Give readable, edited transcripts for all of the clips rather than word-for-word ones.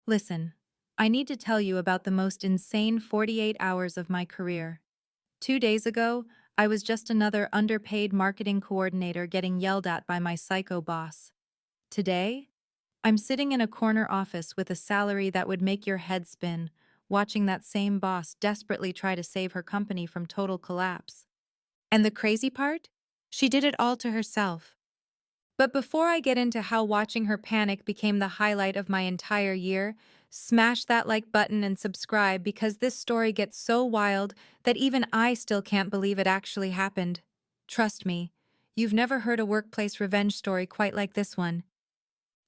Listen, I need to tell you about the most insane 48 hours of my career. 2 days ago, I was just another underpaid marketing coordinator getting yelled at by my psycho boss. Today, I'm sitting in a corner office with a salary that would make your head spin, watching that same boss desperately try to save her company from total collapse. And the crazy part? She did it all to herself. But before I get into how watching her panic became the highlight of my entire year, smash that like button and subscribe because this story gets so wild that even I still can't believe it actually happened. Trust me, you've never heard a workplace revenge story quite like this one.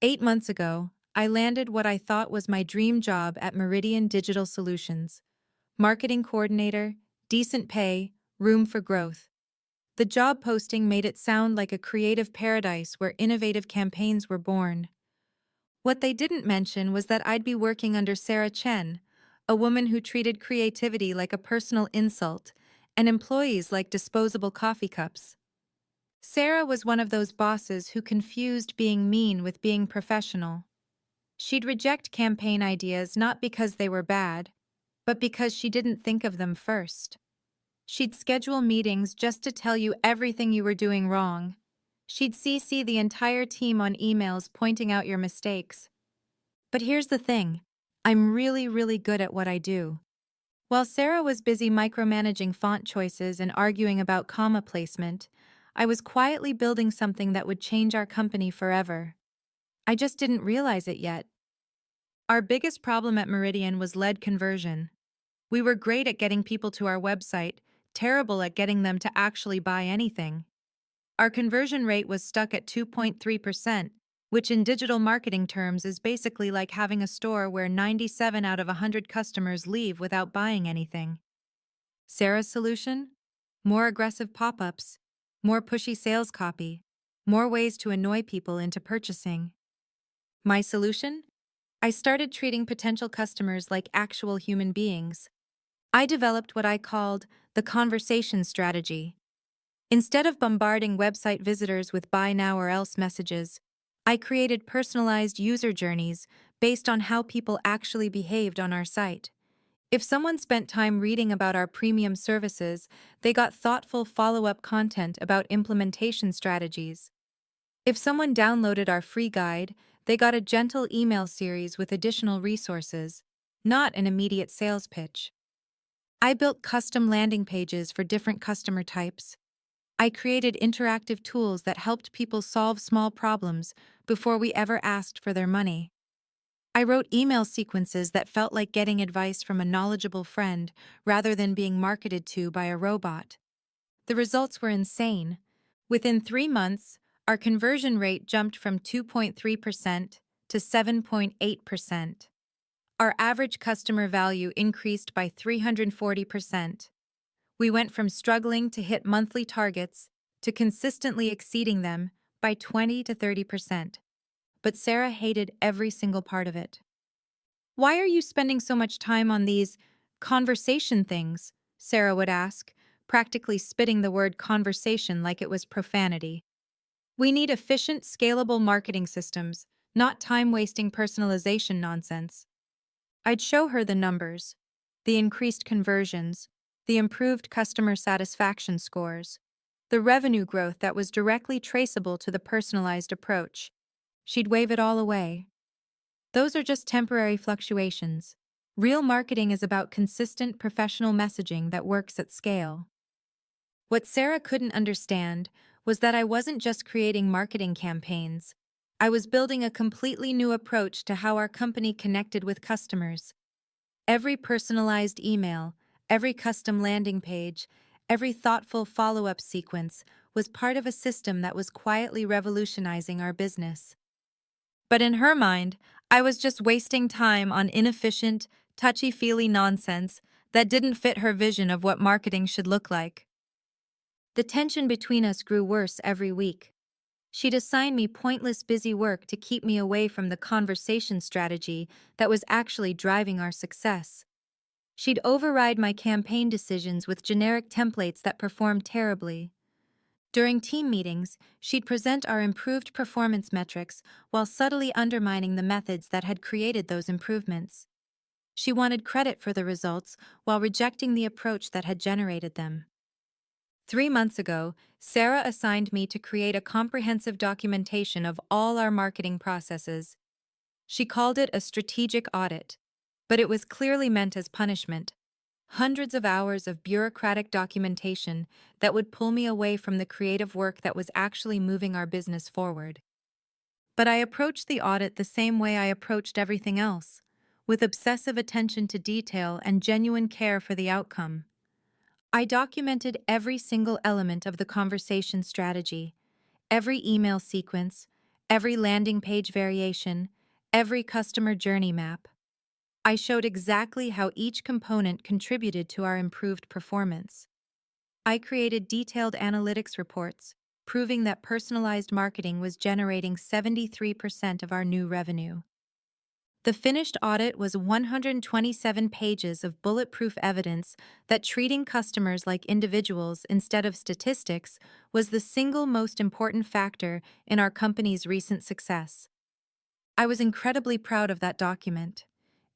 8 months ago, I landed what I thought was my dream job at Meridian Digital Solutions. Marketing coordinator, decent pay, room for growth. The job posting made it sound like a creative paradise where innovative campaigns were born. What they didn't mention was that I'd be working under Sarah Chen, a woman who treated creativity like a personal insult and employees like disposable coffee cups. Sarah was one of those bosses who confused being mean with being professional. She'd reject campaign ideas not because they were bad, but because she didn't think of them first. She'd schedule meetings just to tell you everything you were doing wrong. She'd CC the entire team on emails pointing out your mistakes. But here's the thing. I'm really, really good at what I do. While Sarah was busy micromanaging font choices and arguing about comma placement, I was quietly building something that would change our company forever. I just didn't realize it yet. Our biggest problem at Meridian was lead conversion. We were great at getting people to our website, terrible at getting them to actually buy anything. Our conversion rate was stuck at 2.3%, which in digital marketing terms is basically like having a store where 97 out of 100 customers leave without buying anything. Sarah's solution? More aggressive pop-ups, more pushy sales copy, more ways to annoy people into purchasing. My solution? I started treating potential customers like actual human beings. I developed what I called the conversation strategy. Instead of bombarding website visitors with buy now or else messages, I created personalized user journeys based on how people actually behaved on our site. If someone spent time reading about our premium services, they got thoughtful follow-up content about implementation strategies. If someone downloaded our free guide, they got a gentle email series with additional resources, not an immediate sales pitch. I built custom landing pages for different customer types. I created interactive tools that helped people solve small problems before we ever asked for their money. I wrote email sequences that felt like getting advice from a knowledgeable friend rather than being marketed to by a robot. The results were insane. Within 3 months, our conversion rate jumped from 2.3% to 7.8%. Our average customer value increased by 340%. We went from struggling to hit monthly targets to consistently exceeding them by 20 to 30%. But Sarah hated every single part of it. "Why are you spending so much time on these conversation things?" Sarah would ask, practically spitting the word conversation like it was profanity. "We need efficient, scalable marketing systems, not time-wasting personalization nonsense." I'd show her the numbers, the increased conversions, the improved customer satisfaction scores, the revenue growth that was directly traceable to the personalized approach. She'd wave it all away. "Those are just temporary fluctuations. Real marketing is about consistent professional messaging that works at scale." What Sarah couldn't understand was that I wasn't just creating marketing campaigns. I was building a completely new approach to how our company connected with customers. Every personalized email, every custom landing page, every thoughtful follow-up sequence was part of a system that was quietly revolutionizing our business. But in her mind, I was just wasting time on inefficient, touchy-feely nonsense that didn't fit her vision of what marketing should look like. The tension between us grew worse every week. She'd assign me pointless busy work to keep me away from the conversation strategy that was actually driving our success. She'd override my campaign decisions with generic templates that performed terribly. During team meetings, she'd present our improved performance metrics while subtly undermining the methods that had created those improvements. She wanted credit for the results while rejecting the approach that had generated them. 3 months ago, Sarah assigned me to create a comprehensive documentation of all our marketing processes. She called it a strategic audit, but it was clearly meant as punishment. Hundreds of hours of bureaucratic documentation that would pull me away from the creative work that was actually moving our business forward. But I approached the audit the same way I approached everything else, with obsessive attention to detail and genuine care for the outcome. I documented every single element of the conversation strategy, every email sequence, every landing page variation, every customer journey map. I showed exactly how each component contributed to our improved performance. I created detailed analytics reports, proving that personalized marketing was generating 73% of our new revenue. The finished audit was 127 pages of bulletproof evidence that treating customers like individuals instead of statistics was the single most important factor in our company's recent success. I was incredibly proud of that document.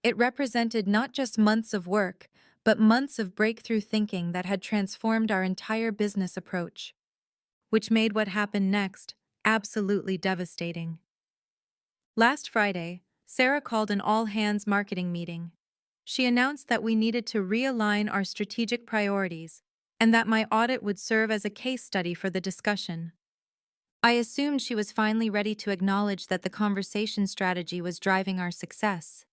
It represented not just months of work, but months of breakthrough thinking that had transformed our entire business approach, which made what happened next absolutely devastating. Last Friday, Sarah called an all-hands marketing meeting. She announced that we needed to realign our strategic priorities and that my audit would serve as a case study for the discussion. I assumed she was finally ready to acknowledge that the conversation strategy was driving our success.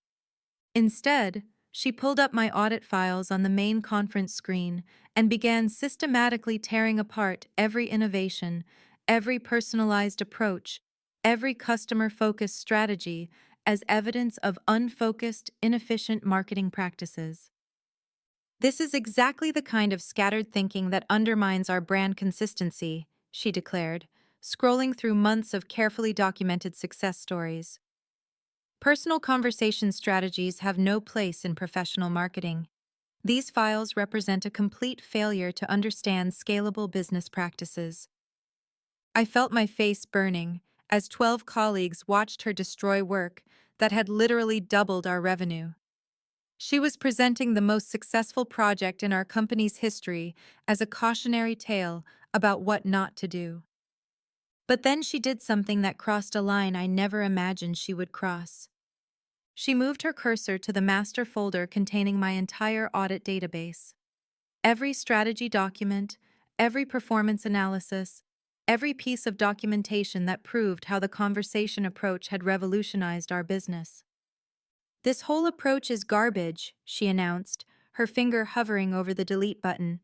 Instead, she pulled up my audit files on the main conference screen and began systematically tearing apart every innovation, every personalized approach, every customer-focused strategy as evidence of unfocused, inefficient marketing practices. This is exactly the kind of scattered thinking that undermines our brand consistency, she declared, scrolling through months of carefully documented success stories. Personal conversation strategies have no place in professional marketing. These files represent a complete failure to understand scalable business practices. I felt my face burning as 12 colleagues watched her destroy work that had literally doubled our revenue. She was presenting the most successful project in our company's history as a cautionary tale about what not to do. But then she did something that crossed a line I never imagined she would cross. She moved her cursor to the master folder containing my entire audit database. Every strategy document, every performance analysis, every piece of documentation that proved how the conversation approach had revolutionized our business. "This whole approach is garbage," she announced, her finger hovering over the delete button.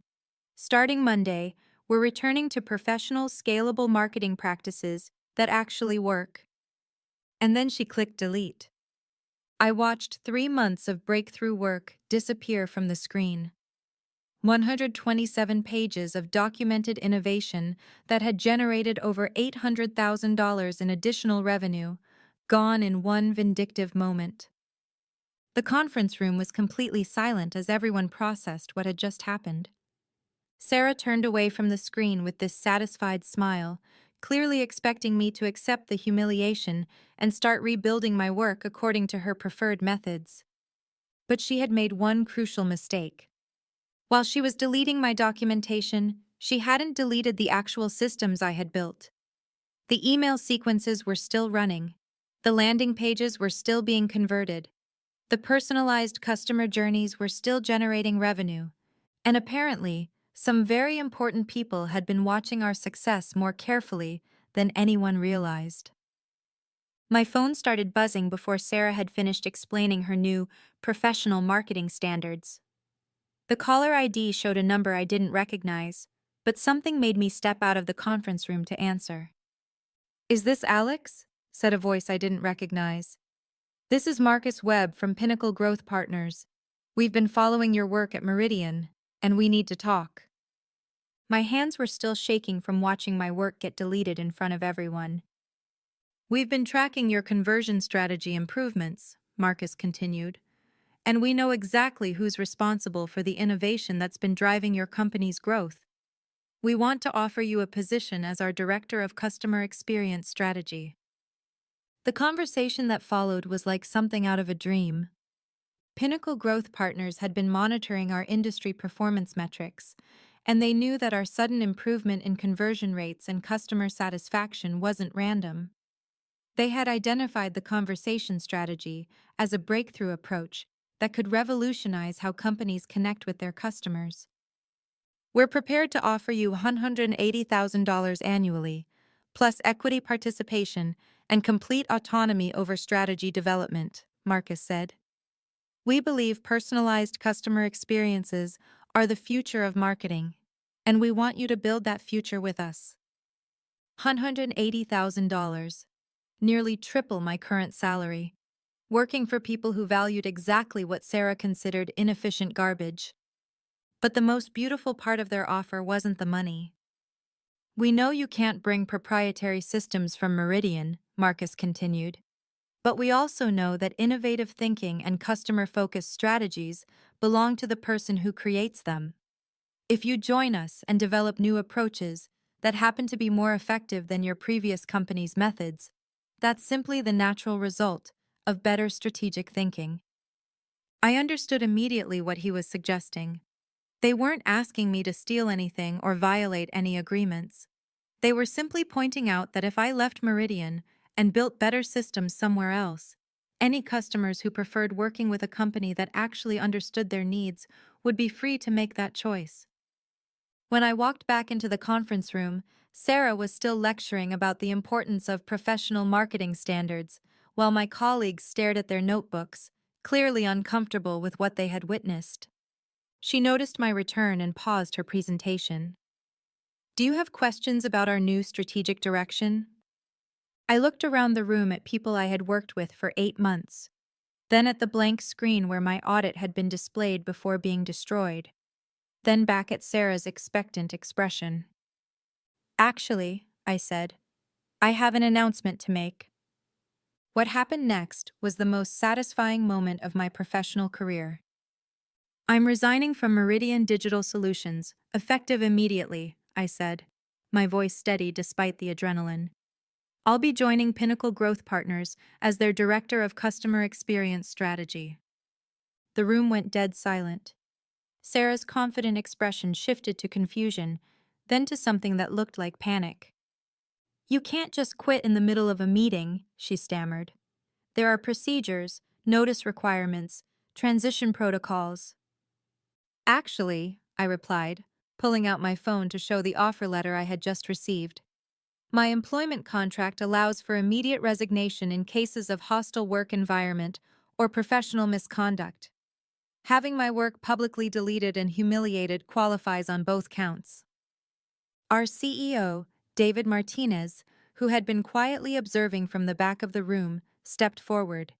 "Starting Monday, we're returning to professional, scalable marketing practices that actually work." And then she clicked delete. I watched 3 months of breakthrough work disappear from the screen. 127 pages of documented innovation that had generated over $800,000 in additional revenue, gone in one vindictive moment. The conference room was completely silent as everyone processed what had just happened. Sarah turned away from the screen with this satisfied smile, clearly expecting me to accept the humiliation and start rebuilding my work according to her preferred methods. But she had made one crucial mistake. While she was deleting my documentation, she hadn't deleted the actual systems I had built. The email sequences were still running. The landing pages were still being converted. The personalized customer journeys were still generating revenue. And apparently, some very important people had been watching our success more carefully than anyone realized. My phone started buzzing before Sarah had finished explaining her new professional marketing standards. The caller ID showed a number I didn't recognize, but something made me step out of the conference room to answer. "Is this Alex?" said a voice I didn't recognize. "This is Marcus Webb from Pinnacle Growth Partners. We've been following your work at Meridian, and we need to talk." My hands were still shaking from watching my work get deleted in front of everyone. "We've been tracking your conversion strategy improvements," Marcus continued, "and we know exactly who's responsible for the innovation that's been driving your company's growth. We want to offer you a position as our Director of Customer Experience Strategy. The conversation that followed was like something out of a dream. Pinnacle Growth Partners had been monitoring our industry performance metrics, and they knew that our sudden improvement in conversion rates and customer satisfaction wasn't random. They had identified the conversation strategy as a breakthrough approach that could revolutionize how companies connect with their customers. We're prepared to offer you $180,000 annually, plus equity participation and complete autonomy over strategy development, Marcus said. We believe personalized customer experiences are the future of marketing, and we want you to build that future with us. $180,000, nearly triple my current salary, working for people who valued exactly what Sarah considered inefficient garbage. But the most beautiful part of their offer wasn't the money. We know you can't bring proprietary systems from Meridian, Marcus continued, but we also know that innovative thinking and customer-focused strategies belong to the person who creates them. If you join us and develop new approaches that happen to be more effective than your previous company's methods, that's simply the natural result of better strategic thinking. I understood immediately what he was suggesting. They weren't asking me to steal anything or violate any agreements. They were simply pointing out that if I left Meridian and built better systems somewhere else, any customers who preferred working with a company that actually understood their needs would be free to make that choice. When I walked back into the conference room, Sarah was still lecturing about the importance of professional marketing standards, while my colleagues stared at their notebooks, clearly uncomfortable with what they had witnessed. She noticed my return and paused her presentation. Do you have questions about our new strategic direction? I looked around the room at people I had worked with for 8 months, then at the blank screen where my audit had been displayed before being destroyed, then back at Sarah's expectant expression. Actually, I said, I have an announcement to make. What happened next was the most satisfying moment of my professional career. I'm resigning from Meridian Digital Solutions, effective immediately, I said, my voice steady despite the adrenaline. I'll be joining Pinnacle Growth Partners as their Director of Customer Experience Strategy. The room went dead silent. Sarah's confident expression shifted to confusion, then to something that looked like panic. You can't just quit in the middle of a meeting, she stammered. There are procedures, notice requirements, transition protocols. Actually, I replied, pulling out my phone to show the offer letter I had just received. My employment contract allows for immediate resignation in cases of hostile work environment or professional misconduct. Having my work publicly deleted and humiliated qualifies on both counts. Our CEO, David Martinez, who had been quietly observing from the back of the room, stepped forward.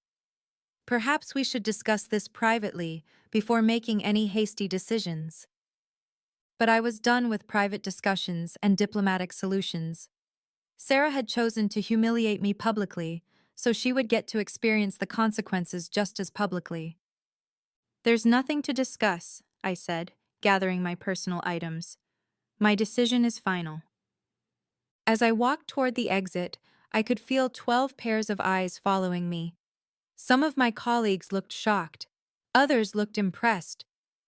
Perhaps we should discuss this privately before making any hasty decisions. But I was done with private discussions and diplomatic solutions. Sarah had chosen to humiliate me publicly, so she would get to experience the consequences just as publicly. There's nothing to discuss, I said, gathering my personal items. My decision is final. As I walked toward the exit, I could feel 12 pairs of eyes following me. Some of my colleagues looked shocked, others looked impressed,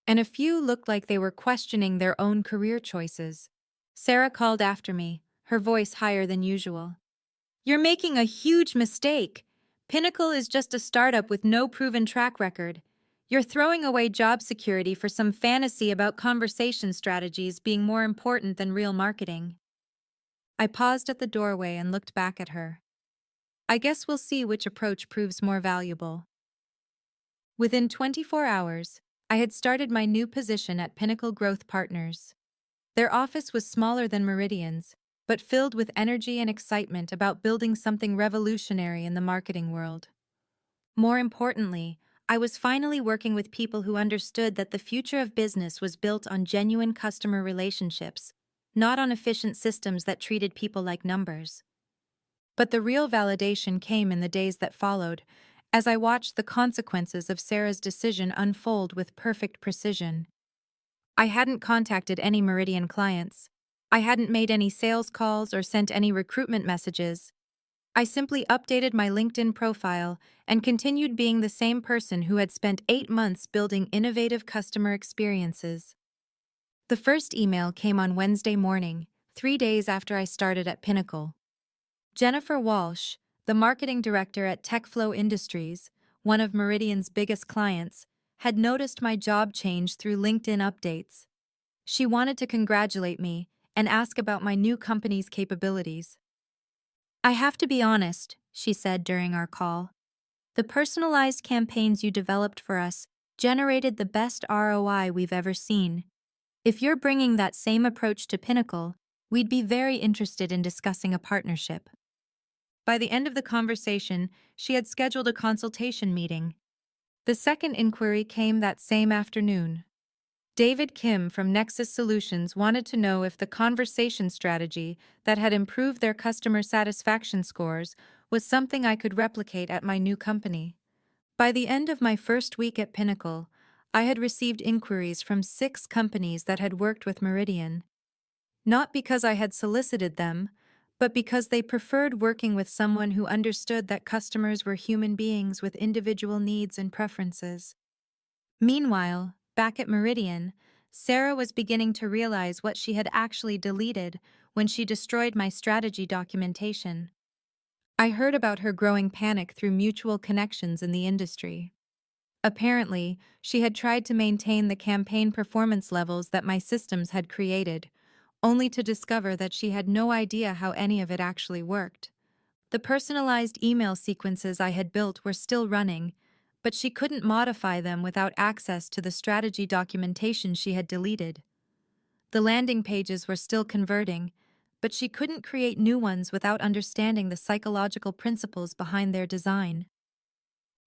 and a few looked like they were questioning their own career choices. Sarah called after me, her voice higher than usual. You're making a huge mistake. Pinnacle is just a startup with no proven track record. You're throwing away job security for some fantasy about conversation strategies being more important than real marketing. I paused at the doorway and looked back at her. I guess we'll see which approach proves more valuable. Within 24 hours, I had started my new position at Pinnacle Growth Partners. Their office was smaller than Meridian's, but filled with energy and excitement about building something revolutionary in the marketing world. More importantly, I was finally working with people who understood that the future of business was built on genuine customer relationships, not on efficient systems that treated people like numbers. But the real validation came in the days that followed, as I watched the consequences of Sarah's decision unfold with perfect precision. I hadn't contacted any Meridian clients. I hadn't made any sales calls or sent any recruitment messages. I simply updated my LinkedIn profile and continued being the same person who had spent 8 months building innovative customer experiences. The first email came on Wednesday morning, 3 days after I started at Pinnacle. Jennifer Walsh, the marketing director at TechFlow Industries, one of Meridian's biggest clients, had noticed my job change through LinkedIn updates. She wanted to congratulate me and ask about my new company's capabilities. "I have to be honest," she said during our call. "The personalized campaigns you developed for us generated the best ROI we've ever seen. If you're bringing that same approach to Pinnacle, we'd be very interested in discussing a partnership." By the end of the conversation, she had scheduled a consultation meeting. The second inquiry came that same afternoon. David Kim from Nexus Solutions wanted to know if the conversation strategy that had improved their customer satisfaction scores was something I could replicate at my new company. By the end of my first week at Pinnacle, I had received inquiries from 6 companies that had worked with Meridian. Not because I had solicited them, but because they preferred working with someone who understood that customers were human beings with individual needs and preferences. Meanwhile, back at Meridian, Sarah was beginning to realize what she had actually deleted when she destroyed my strategy documentation. I heard about her growing panic through mutual connections in the industry. Apparently, she had tried to maintain the campaign performance levels that my systems had created, only to discover that she had no idea how any of it actually worked. The personalized email sequences I had built were still running, but she couldn't modify them without access to the strategy documentation she had deleted. The landing pages were still converting, but she couldn't create new ones without understanding the psychological principles behind their design.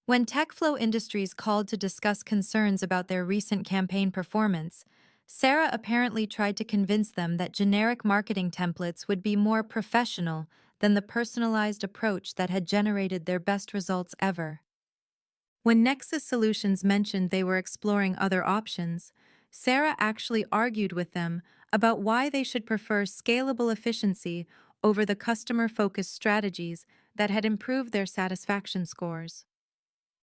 When TechFlow Industries called to discuss concerns about their recent campaign performance, Sarah apparently tried to convince them that generic marketing templates would be more professional than the personalized approach that had generated their best results ever. When Nexus Solutions mentioned they were exploring other options, Sarah actually argued with them about why they should prefer scalable efficiency over the customer-focused strategies that had improved their satisfaction scores.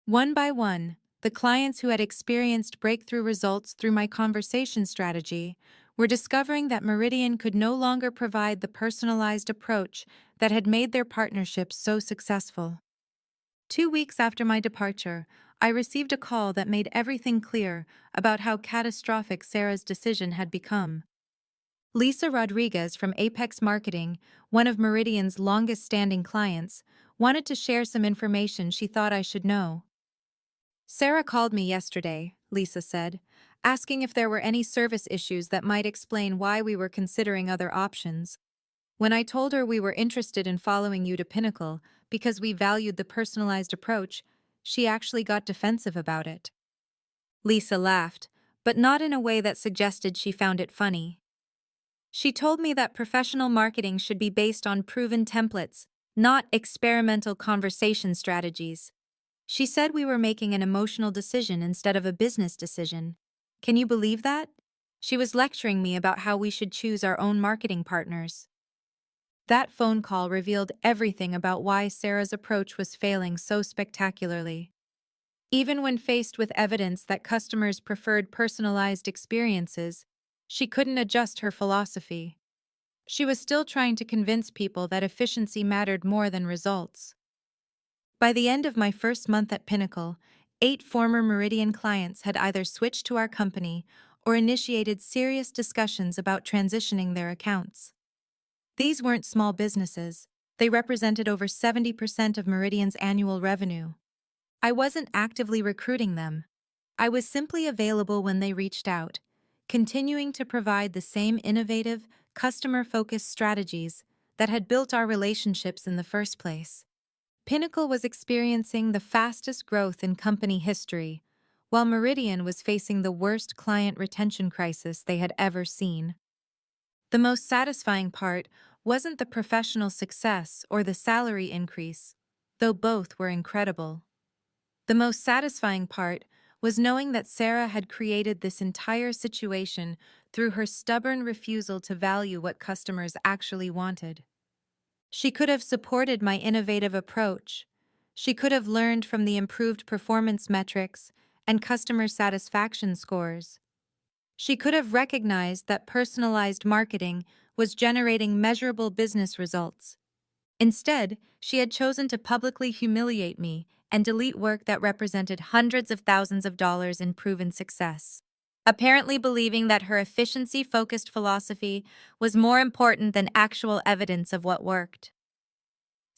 One by one, the clients who had experienced breakthrough results through my conversation strategy were discovering that Meridian could no longer provide the personalized approach that had made their partnership so successful. 2 weeks after my departure, I received a call that made everything clear about how catastrophic Sarah's decision had become. Lisa Rodriguez from Apex Marketing, one of Meridian's longest-standing clients, wanted to share some information she thought I should know. "Sarah called me yesterday," Lisa said, "asking if there were any service issues that might explain why we were considering other options. When I told her we were interested in following you to Pinnacle because we valued the personalized approach, she actually got defensive about it." Lisa laughed, but not in a way that suggested she found it funny. "She told me that professional marketing should be based on proven templates, not experimental conversation strategies. She said we were making an emotional decision instead of a business decision. Can you believe that? She was lecturing me about how we should choose our own marketing partners." That phone call revealed everything about why Sarah's approach was failing so spectacularly. Even when faced with evidence that customers preferred personalized experiences, she couldn't adjust her philosophy. She was still trying to convince people that efficiency mattered more than results. By the end of my first month at Pinnacle, 8 former Meridian clients had either switched to our company or initiated serious discussions about transitioning their accounts. These weren't small businesses. They represented over 70% of Meridian's annual revenue. I wasn't actively recruiting them. I was simply available when they reached out, continuing to provide the same innovative, customer-focused strategies that had built our relationships in the first place. Pinnacle was experiencing the fastest growth in company history, while Meridian was facing the worst client retention crisis they had ever seen. The most satisfying part wasn't the professional success or the salary increase, though both were incredible. The most satisfying part was knowing that Sarah had created this entire situation through her stubborn refusal to value what customers actually wanted. She could have supported my innovative approach. She could have learned from the improved performance metrics and customer satisfaction scores. She could have recognized that personalized marketing was generating measurable business results. Instead, she had chosen to publicly humiliate me and delete work that represented hundreds of thousands of dollars in proven success, apparently believing that her efficiency-focused philosophy was more important than actual evidence of what worked.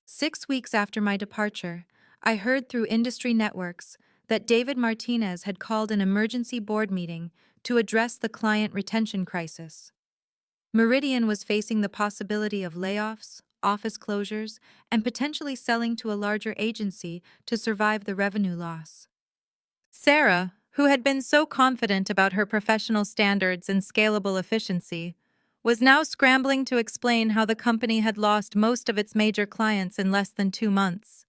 6 weeks after my departure, I heard through industry networks that David Martinez had called an emergency board meeting to address the client retention crisis. Meridian was facing the possibility of layoffs, office closures, and potentially selling to a larger agency to survive the revenue loss. Sarah, who had been so confident about her professional standards and scalable efficiency, was now scrambling to explain how the company had lost most of its major clients in less than 2 months.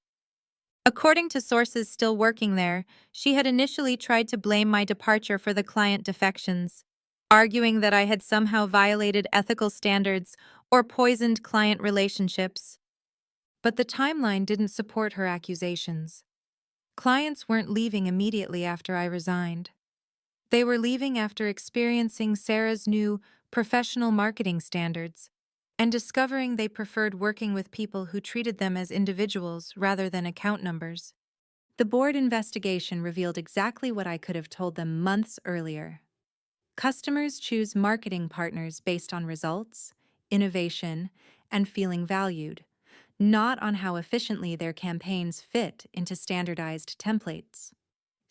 According to sources still working there, she had initially tried to blame my departure for the client defections, arguing that I had somehow violated ethical standards or poisoned client relationships. But the timeline didn't support her accusations. Clients weren't leaving immediately after I resigned. They were leaving after experiencing Sarah's new professional marketing standards and discovering they preferred working with people who treated them as individuals rather than account numbers. The board investigation revealed exactly what I could have told them months earlier. Customers choose marketing partners based on results, innovation, and feeling valued, not on how efficiently their campaigns fit into standardized templates.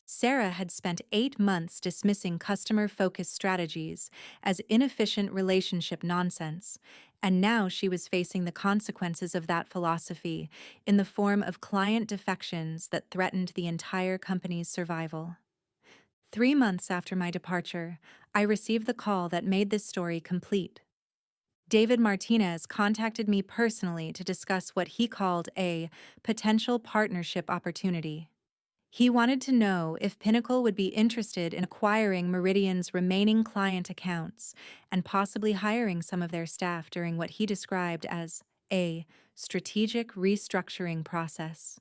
Sarah had spent 8 months dismissing customer-focused strategies as inefficient relationship nonsense, and now she was facing the consequences of that philosophy in the form of client defections that threatened the entire company's survival. 3 months after my departure, I received the call that made this story complete. David Martinez contacted me personally to discuss what he called a potential partnership opportunity. He wanted to know if Pinnacle would be interested in acquiring Meridian's remaining client accounts and possibly hiring some of their staff during what he described as a strategic restructuring process.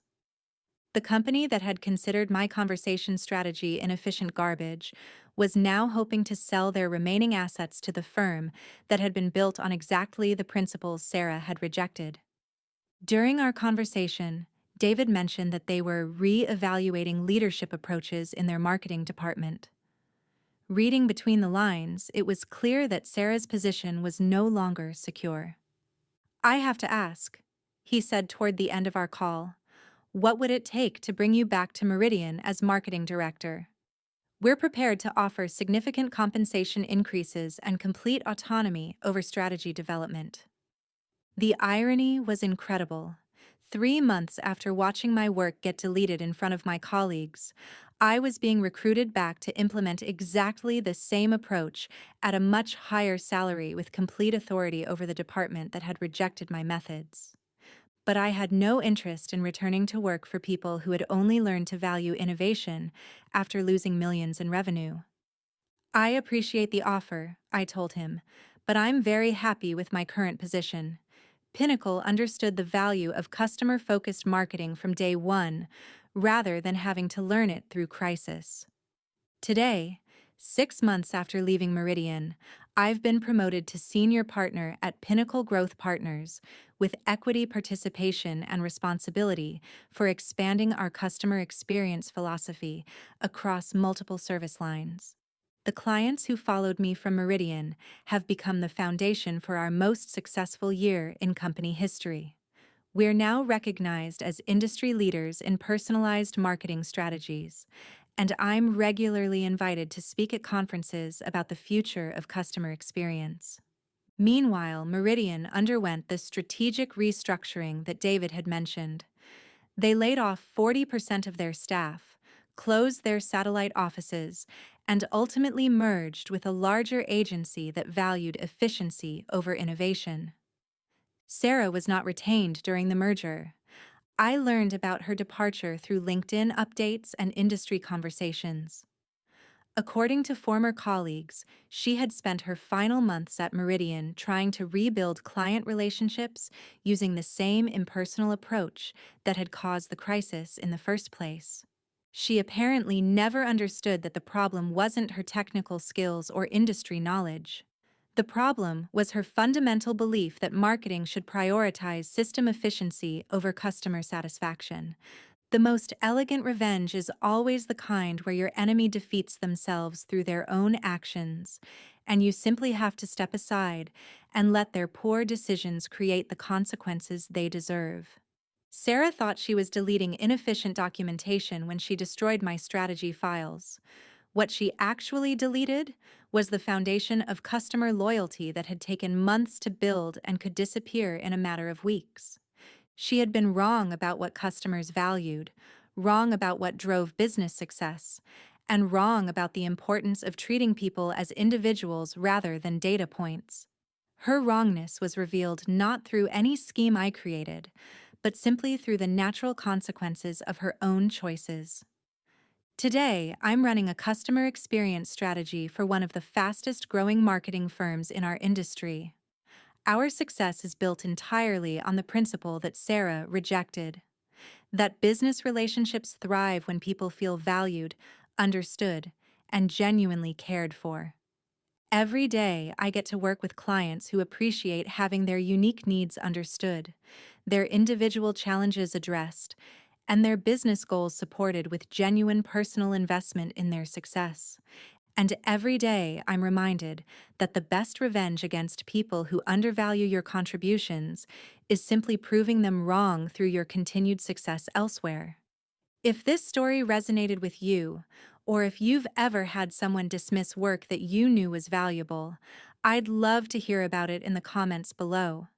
The company that had considered my conversation strategy inefficient garbage was now hoping to sell their remaining assets to the firm that had been built on exactly the principles Sarah had rejected. During our conversation, David mentioned that they were re-evaluating leadership approaches in their marketing department. Reading between the lines, it was clear that Sarah's position was no longer secure. "I have to ask," he said toward the end of our call, "what would it take to bring you back to Meridian as marketing director? We're prepared to offer significant compensation increases and complete autonomy over strategy development." The irony was incredible. 3 months after watching my work get deleted in front of my colleagues, I was being recruited back to implement exactly the same approach at a much higher salary with complete authority over the department that had rejected my methods. But I had no interest in returning to work for people who had only learned to value innovation after losing millions in revenue. "I appreciate the offer," I told him, "but I'm very happy with my current position." Pinnacle understood the value of customer-focused marketing from day one, rather than having to learn it through crisis. Today, 6 months after leaving Meridian, I've been promoted to senior partner at Pinnacle Growth Partners, with equity participation and responsibility for expanding our customer experience philosophy across multiple service lines. The clients who followed me from Meridian have become the foundation for our most successful year in company history. We're now recognized as industry leaders in personalized marketing strategies, and I'm regularly invited to speak at conferences about the future of customer experience. Meanwhile, Meridian underwent the strategic restructuring that David had mentioned. They laid off 40% of their staff, closed their satellite offices, and ultimately merged with a larger agency that valued efficiency over innovation. Sarah was not retained during the merger. I learned about her departure through LinkedIn updates and industry conversations. According to former colleagues, she had spent her final months at Meridian trying to rebuild client relationships using the same impersonal approach that had caused the crisis in the first place. She apparently never understood that the problem wasn't her technical skills or industry knowledge. The problem was her fundamental belief that marketing should prioritize system efficiency over customer satisfaction. The most elegant revenge is always the kind where your enemy defeats themselves through their own actions, and you simply have to step aside and let their poor decisions create the consequences they deserve. Sarah thought she was deleting inefficient documentation when she destroyed my strategy files. What she actually deleted was the foundation of customer loyalty that had taken months to build and could disappear in a matter of weeks. She had been wrong about what customers valued, wrong about what drove business success, and wrong about the importance of treating people as individuals rather than data points. Her wrongness was revealed not through any scheme I created, but simply through the natural consequences of her own choices. Today, I'm running a customer experience strategy for one of the fastest growing marketing firms in our industry. Our success is built entirely on the principle that Sarah rejected: that business relationships thrive when people feel valued, understood, and genuinely cared for. Every day, I get to work with clients who appreciate having their unique needs understood, their individual challenges addressed, and their business goals supported with genuine personal investment in their success. And every day, I'm reminded that the best revenge against people who undervalue your contributions is simply proving them wrong through your continued success elsewhere. If this story resonated with you, or if you've ever had someone dismiss work that you knew was valuable, I'd love to hear about it in the comments below.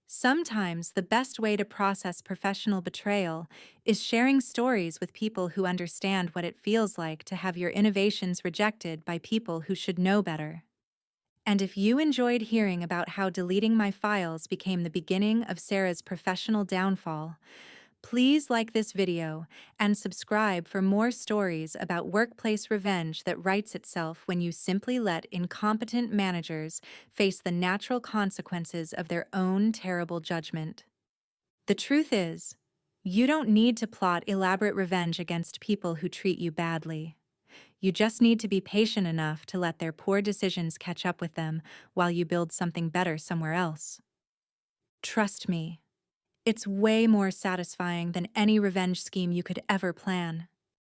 Sometimes the best way to process professional betrayal is sharing stories with people who understand what it feels like to have your innovations rejected by people who should know better. And if you enjoyed hearing about how deleting my files became the beginning of Sarah's professional downfall, please like this video and subscribe for more stories about workplace revenge that writes itself when you simply let incompetent managers face the natural consequences of their own terrible judgment. The truth is, you don't need to plot elaborate revenge against people who treat you badly. You just need to be patient enough to let their poor decisions catch up with them while you build something better somewhere else. Trust me, it's way more satisfying than any revenge scheme you could ever plan.